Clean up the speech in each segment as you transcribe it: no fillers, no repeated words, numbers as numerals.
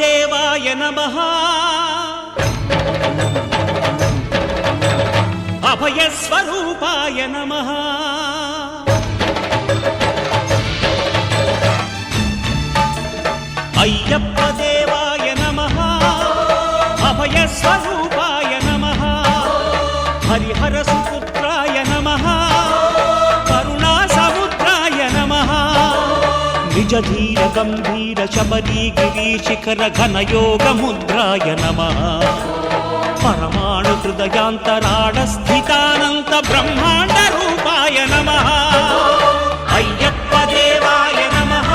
దేవాయ నమః అభయ స్వరూపాయ నమః అయ్యప్ప దేవాయ నమః అభయ స్వరూపాయ నమః హరిహర సుపుత్రాయ నమః కరుణా సముద్రాయ నమః నిజ ధీర గంభీర శబరీ గిరి శిఖర ఘన యోగ ముద్రాయ నమః పరమాణు హృదయాంతరాళ స్థితానంత బ్రహ్మాండ రూపాయ నమః అయ్యప్ప దేవాయ నమః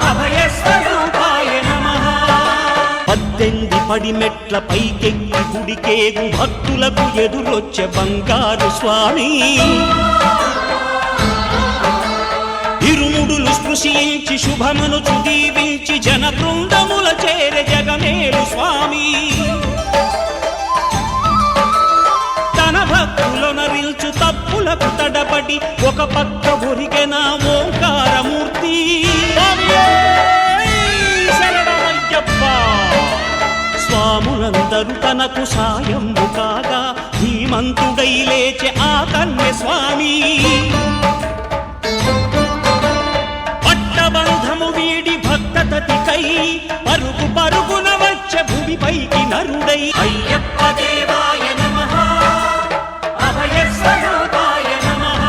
అభయ స్వరూపాయ నమః 18 పడిమెట్ల పైకెక్కి గుడికేగు భక్తులకు ఎదురొచ్చే బంగారు స్వామి ఇరుముడులు స్పృశించి శుభమును చుదీవించి జన బృందముల చేర జగమేలు స్వామి తన భక్తులొనరిల్చు తప్పులకు తడబడి ఒక పక్క ఒరిగెన ఓంకారమూర్తి స్వాములందరూ తనకు సాయము కాగా ధీమంతుడై లేచె ఆ కన్య స్వామి పట్టబంధము వీడి భక్తతతికై పరుగు పరుగున వచ్చే భూమిపైకి నరుడై అయ్యప్ప దేవాయ నమః అభయ స్వరూపాయ నమః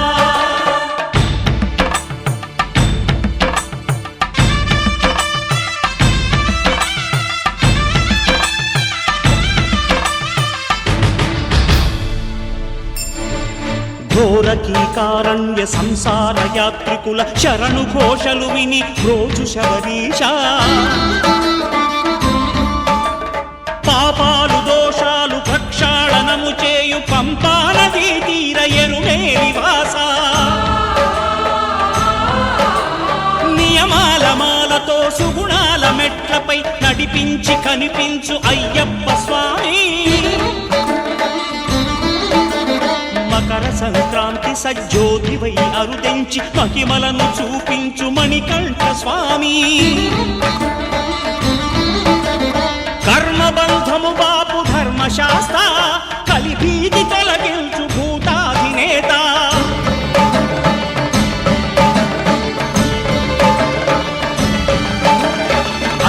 ఘోరకీకారణ్య సంసార యాత్రికుల శరణు ఘోషలు విని రోజు శబరీష పాపాలు దోషాలు ప్రక్షాళనము చేయు పంపా నదీ తీర ఎరుమేలి వాస నియమాల మాలతో సుగుణాల మెట్లపై నడిపించి కనిపించు అయ్యప్ప స్వామి మకర సంక్రాంతి సజ్జోతివై అరుదెంచి మహిమలను చూపించు మణికంఠ స్వామి కర్మబంధము బాపు ధర్మశాస్త్ర కలిభీతి తొలగించు భూతాధినేత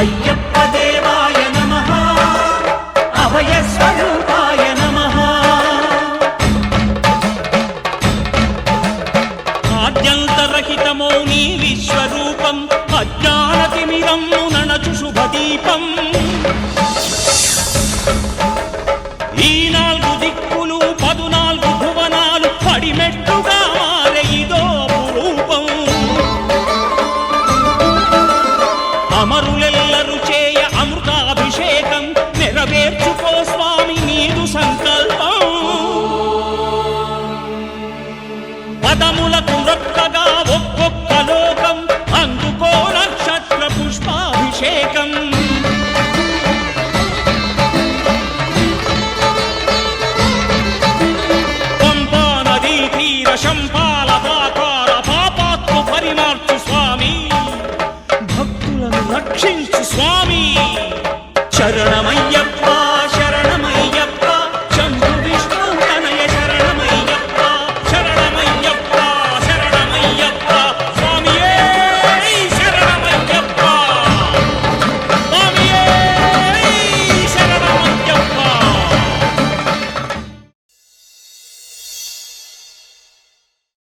అయ్యప్ప దేవాయ నమః అభయ స్వరూపాయ నమః ఆద్యంతరహితమో నీ విశ్వరూపం అజ్ఞానతిమిరము నణచు శుభదీపం ఈ 4 దిక్కులు 14 భువనాలు పడిమెట్టుగా మారే ఇదో అపురూపం అమరులెల్లరు చేయ అమృతాభిషేకం నెరవేర్చుకో స్వామి నీదు సంకల్పం పదములకు రొక్కగా ఒక్కొక్క లోకం అందుకో నక్షత్ర పుష్పాభిషేకం